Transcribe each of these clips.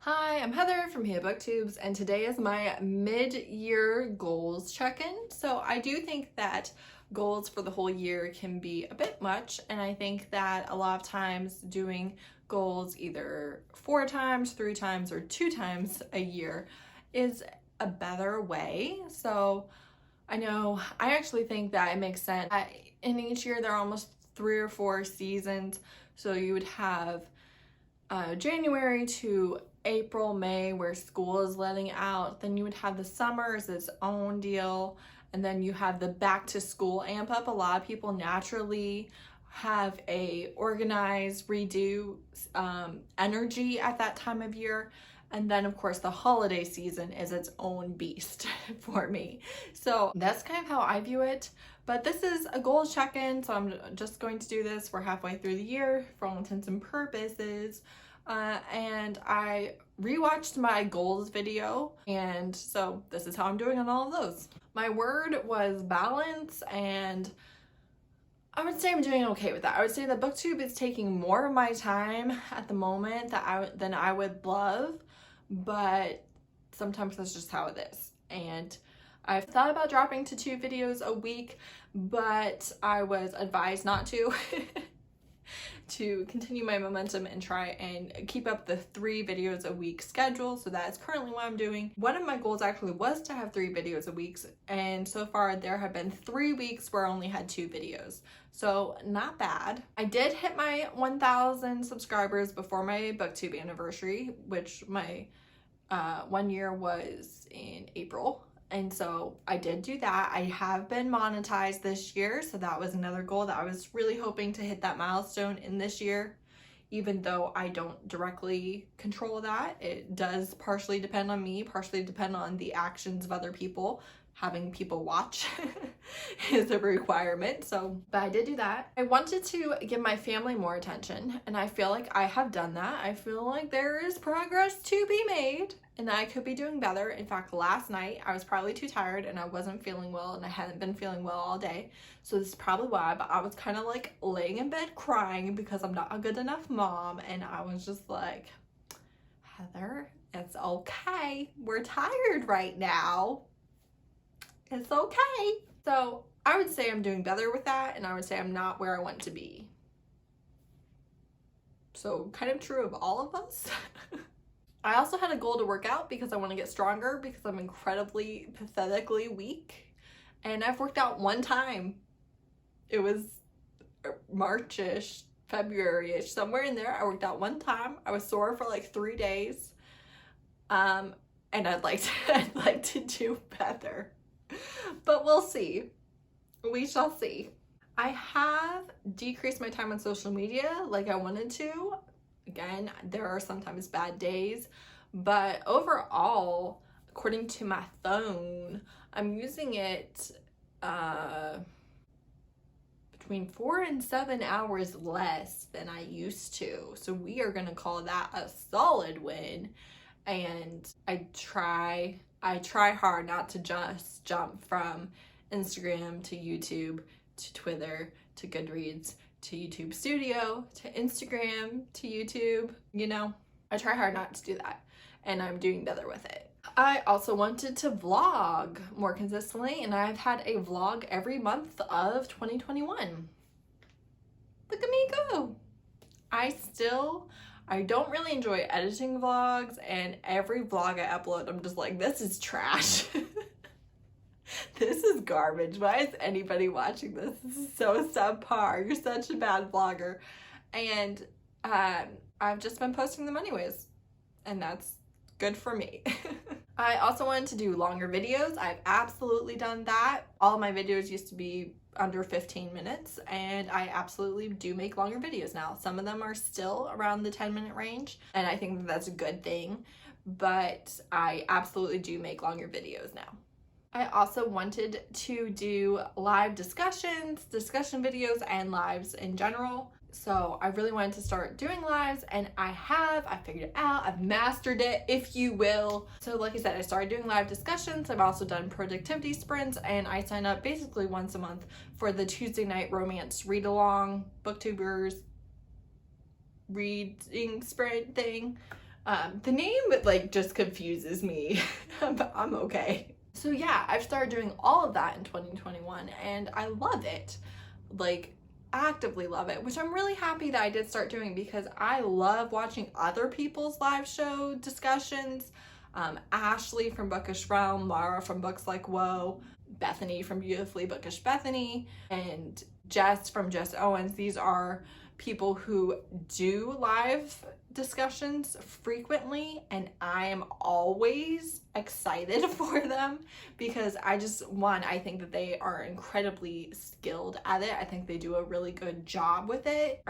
Hi, I'm Heather from Booktubes, and today is my mid-year goals check-in. So I do think that goals for the whole year can be a bit much, and I think that a lot of times doing goals either 4 times, 3 times, or 2 times a year is a better way. So I know I actually think that it makes sense. In each year there are almost 3 or 4 seasons, so you would have January to April, May, where school is letting out. Then you would have the summer as its own deal, and then you have the back to school amp up. A lot of people naturally have a organized redo energy at that time of year. And then of course the holiday season is its own beast for me. So that's kind of how I view it. But this is a goals check-in, so I'm just going to do this. We're halfway through the year for all intents and purposes. And I rewatched my goals video, and so this is how I'm doing on all of those. My word was balance, and I would say I'm doing okay with that. I would say that Booktube is taking more of my time at the moment than I would love, but sometimes that's just how it is. And I've thought about dropping to 2 videos a week, but I was advised not to. To continue my momentum and try and keep up the 3 videos a week schedule. So that is currently what I'm doing. One of my goals actually was to have 3 videos a week, and so far there have been 3 weeks where I only had 2 videos. So not bad. I did hit my 1,000 subscribers before my Booktube anniversary, which my 1 year was in April. And so I did do that. I have been monetized this year, so that was another goal that I was really hoping to hit that milestone in this year. Even though I don't directly control that, it does partially depend on me, partially depend on the actions of other people. Having people watch is a requirement, but I did do that. I wanted to give my family more attention, and I feel like I have done that. I feel like there is progress to be made, and I could be doing better. In fact, last night I was probably too tired and I wasn't feeling well, and I hadn't been feeling well all day. So this is probably why, but I was kind of like laying in bed crying because I'm not a good enough mom, and I was just like, Heather, it's okay. We're tired right now. It's okay. So I would say I'm doing better with that, and I would say I'm not where I want to be. So kind of true of all of us. I also had a goal to work out because I want to get stronger because I'm incredibly, pathetically weak. And I've worked out 1 time. It was March-ish, February-ish, somewhere in there. I worked out 1 time. I was sore for like 3 days. And I'd like to do better. But we'll see. We shall see. I have decreased my time on social media like I wanted to. Again, there are sometimes bad days, but overall, according to my phone, I'm using it between 4 and 7 hours less than I used to. So we are gonna call that a solid win. And I try hard not to just jump from Instagram to YouTube to Twitter to Goodreads to YouTube Studio to Instagram to YouTube, you know. I try hard not to do that, and I'm doing better with it. I also wanted to vlog more consistently, and I've had a vlog every month of 2021. Look at me go. I don't really enjoy editing vlogs, and every vlog I upload, I'm just like, this is trash. This is garbage. Why is anybody watching this? This is so subpar. You're such a bad vlogger. And I've just been posting them anyways, and that's good for me. I also wanted to do longer videos. I've absolutely done that. All of my videos used to be under 15 minutes, and I absolutely do make longer videos now. Some of them are still around the 10-minute range, and I think that's a good thing, but I absolutely do make longer videos now. I also wanted to do live discussion videos, and lives in general. So I really wanted to start doing lives, and I figured it out. I've mastered it, if you will. So like I said, I started doing live discussions. I've also done productivity sprints, and I sign up basically once a month for the Tuesday night romance read along, Booktubers reading sprint thing. The name like just confuses me, but I'm okay. So yeah, I've started doing all of that in 2021 and I love it. Like actively love it, which I'm really happy that I did start doing because I love watching other people's live show discussions. Ashley from Bookish Realm, Mara from Books Like Whoa, Bethany from Beautifully Bookish Bethany, and Jess from Jess Owens. These are people who do live discussions frequently, and I am always excited for them because I think that they are incredibly skilled at it. I think they do a really good job with it.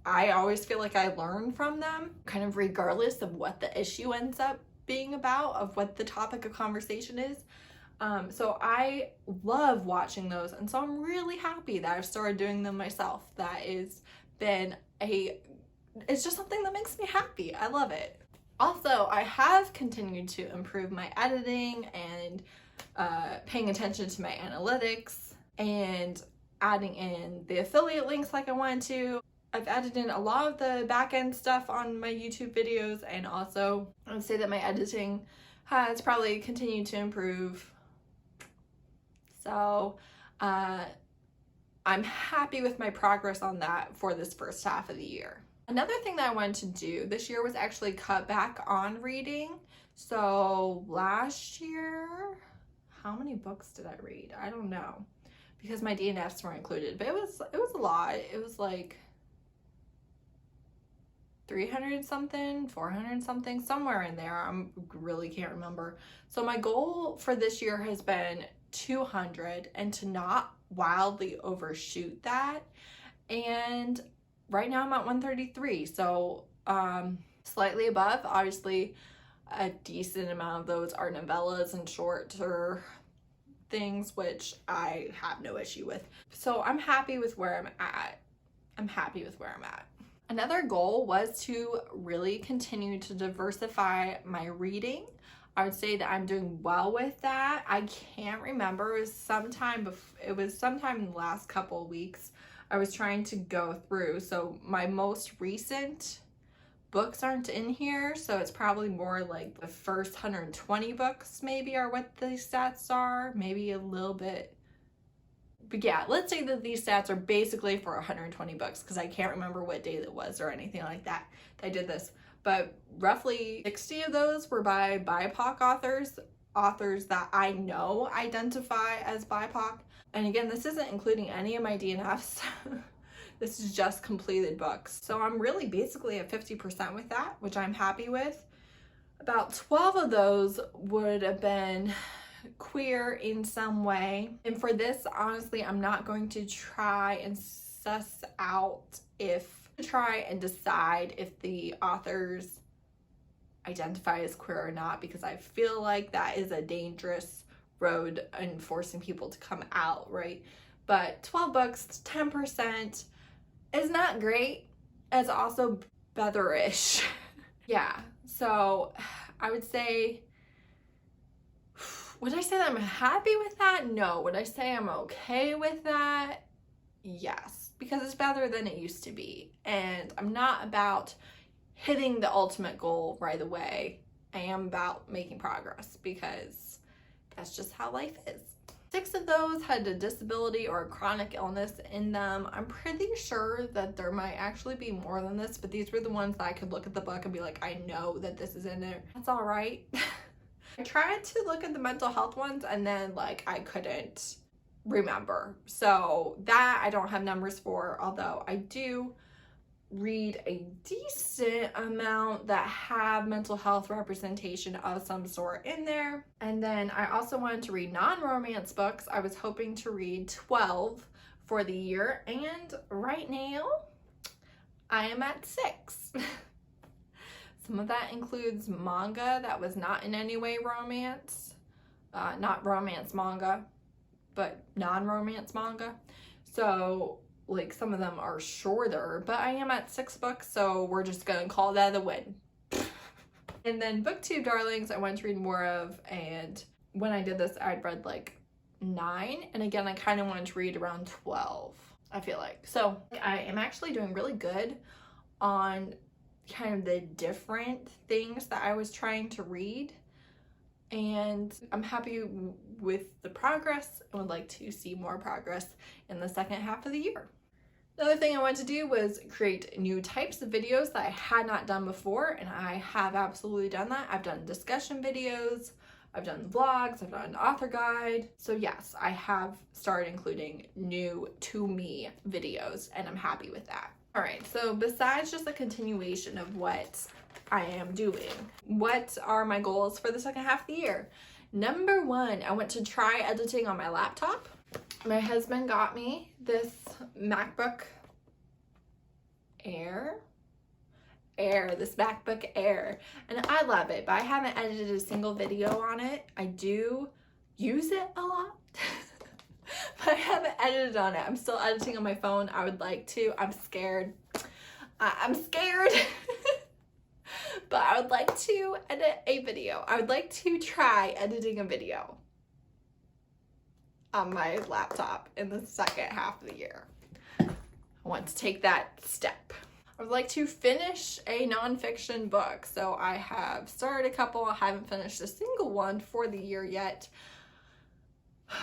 I always feel like I learn from them, kind of regardless of what the issue ends up being about, of what the topic of conversation is. So I love watching those, and so I'm really happy that I've started doing them myself. It's just something that makes me happy. I love it. Also, I have continued to improve my editing and paying attention to my analytics and adding in the affiliate links like I wanted to. I've added in a lot of the back-end stuff on my YouTube videos, and also I would say that my editing has probably continued to improve. So I'm happy with my progress on that for this first half of the year. Another thing that I wanted to do this year was actually cut back on reading. So last year, how many books did I read? I don't know, because my DNFs were included, but it was a lot. It was like 300 something, 400 something, somewhere in there. I really can't remember. So my goal for this year has been 200 and to not wildly overshoot that. And right now I'm at 133, so slightly above. Obviously a decent amount of those are novellas and shorter things, which I have no issue with. So I'm happy with where I'm at. Another goal was to really continue to diversify my reading. I would say that I'm doing well with that. I can't remember. It was sometime in the last couple of weeks. I was trying to go through. So my most recent books aren't in here. So it's probably more like the first 120 books maybe are what the stats are. Maybe a little bit. But yeah, let's say that these stats are basically for 120 books because I can't remember what day that was or anything like that I did this. But roughly 60 of those were by BIPOC authors that I know identify as BIPOC. And again, this isn't including any of my DNFs. This is just completed books. So I'm really basically at 50% with that, which I'm happy with. About 12 of those would have been queer in some way. And for this, honestly, I'm not going to try and decide if the authors identify as queer or not, because I feel like that is a dangerous road in forcing people to come out, right? But 12 books, 10% is not great. It's also better-ish. Yeah, so I would say, would I say that I'm happy with that? No. Would I say I'm okay with that? Yes, because it's better than it used to be. And I'm not about hitting the ultimate goal right away. I am about making progress because that's just how life is. 6 of those had a disability or a chronic illness in them. I'm pretty sure that there might actually be more than this, but these were the ones that I could look at the book and be like, I know that this is in there. That's all right. I tried to look at the mental health ones and then like I couldn't remember. So that I don't have numbers for, although I do read a decent amount that have mental health representation of some sort in there. And then I also wanted to read non-romance books. I was hoping to read 12 for the year, and right now I am at 6. Some of that includes manga that was not in any way romance, not romance manga, but non-romance manga. So like some of them are shorter, but I am at 6 books, so we're just gonna call that a win. And then Booktube darlings I wanted to read more of, and when I did this I'd read like 9, and again I kind of wanted to read around 12, I feel like. So I am actually doing really good on kind of the different things that I was trying to read. And I'm happy with the progress and would like to see more progress in the second half of the year. Another thing I wanted to do was create new types of videos that I had not done before, and I have absolutely done that. I've done discussion videos, I've done vlogs, I've done an author guide. So yes, I have started including new to me videos, and I'm happy with that. All right, so besides just a continuation of what I am doing, what are my goals for the second half of the year? Number one, I want to try editing on my laptop. My husband got me this MacBook Air, and I love it, but I haven't edited a single video on it. I do use it a lot, but I haven't edited on it. I'm still editing on my phone. I would like to. I'm scared. But I would like to edit a video. I would like to try editing a video on my laptop in the second half of the year. I want to take that step. I would like to finish a nonfiction book. So I have started a couple. I haven't finished a single one for the year yet.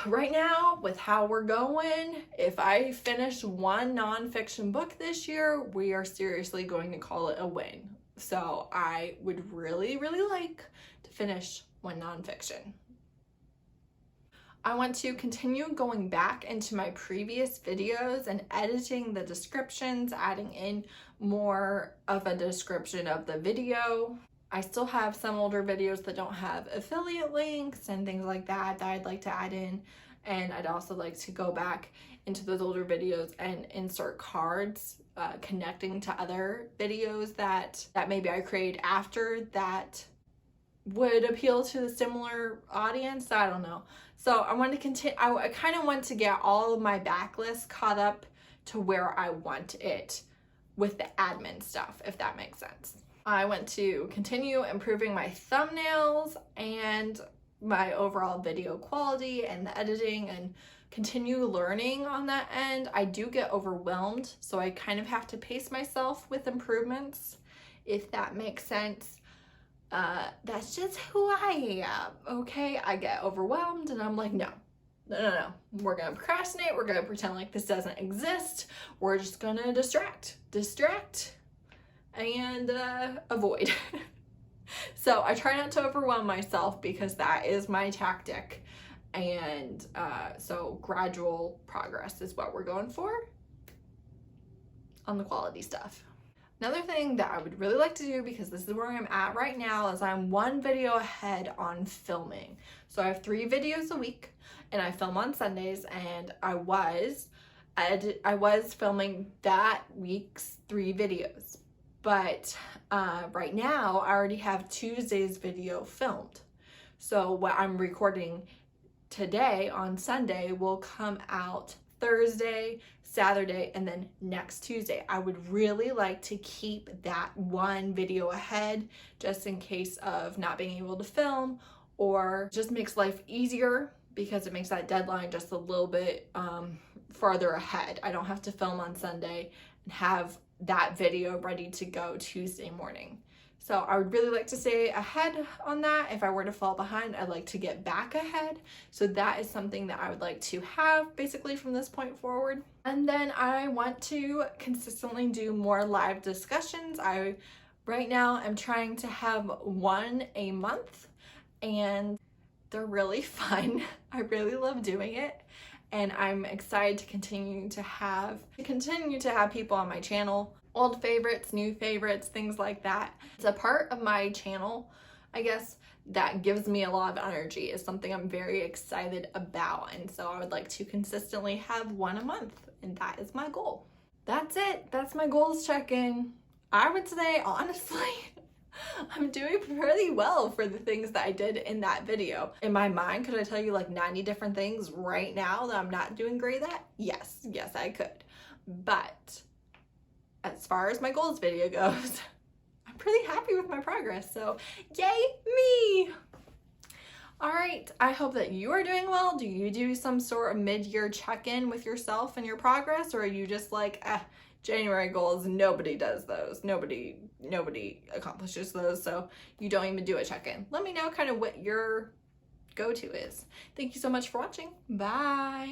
Right now, with how we're going, if I finish one nonfiction book this year, we are seriously going to call it a win. So I would really, really like to finish one nonfiction. I want to continue going back into my previous videos and editing the descriptions, adding in more of a description of the video. I still have some older videos that don't have affiliate links and things like that I'd like to add in. And I'd also like to go back into those older videos and insert cards connecting to other videos that maybe I create after that would appeal to the similar audience. I don't know. So I want to continue. I kind of want to get all of my backlist caught up to where I want it with the admin stuff, if that makes sense. I want to continue improving my thumbnails and my overall video quality and the editing, and continue learning on that end. I do get overwhelmed, so I kind of have to pace myself with improvements, if that makes sense. That's just who I am, okay? I get overwhelmed and I'm like, no. We're gonna procrastinate. We're gonna pretend like this doesn't exist. We're just gonna distract, and avoid. So I try not to overwhelm myself because that is my tactic. And so gradual progress is what we're going for on the quality stuff. Another thing that I would really like to do, because this is where I'm at right now, is I'm one video ahead on filming. So I have 3 videos a week and I film on Sundays, and I was filming that week's 3 videos. But right now I already have Tuesday's video filmed. So what I'm recording today on Sunday will come out Thursday, Saturday, and then next Tuesday. I would really like to keep that one video ahead just in case of not being able to film, or just makes life easier because it makes that deadline just a little bit farther ahead. I don't have to film on Sunday and have that video ready to go Tuesday morning. So I would really like to stay ahead on that. If I were to fall behind, I'd like to get back ahead. So that is something that I would like to have basically from this point forward. And then I want to consistently do more live discussions. Right now I'm trying to have 1 a month, and they're really fun. I really love doing it. And I'm excited to continue to have people on my channel. Old favorites, new favorites, things like that. It's a part of my channel, I guess, that gives me a lot of energy. Is something I'm very excited about. And so I would like to consistently have 1 a month, and that is my goal. That's it. That's my goals check-in. I would say, honestly, I'm doing pretty well for the things that I did in that video. In my mind, could I tell you like 90 different things right now that I'm not doing great at? Yes, I could. But as far as my goals video goes, I'm pretty happy with my progress. So yay me! All right, I hope that you are doing well. Do you do some sort of mid-year check-in with yourself and your progress, or are you just like, January goals, nobody does those. Nobody accomplishes those, so you don't even do a check-in. Let me know kind of what your go-to is. Thank you so much for watching. Bye.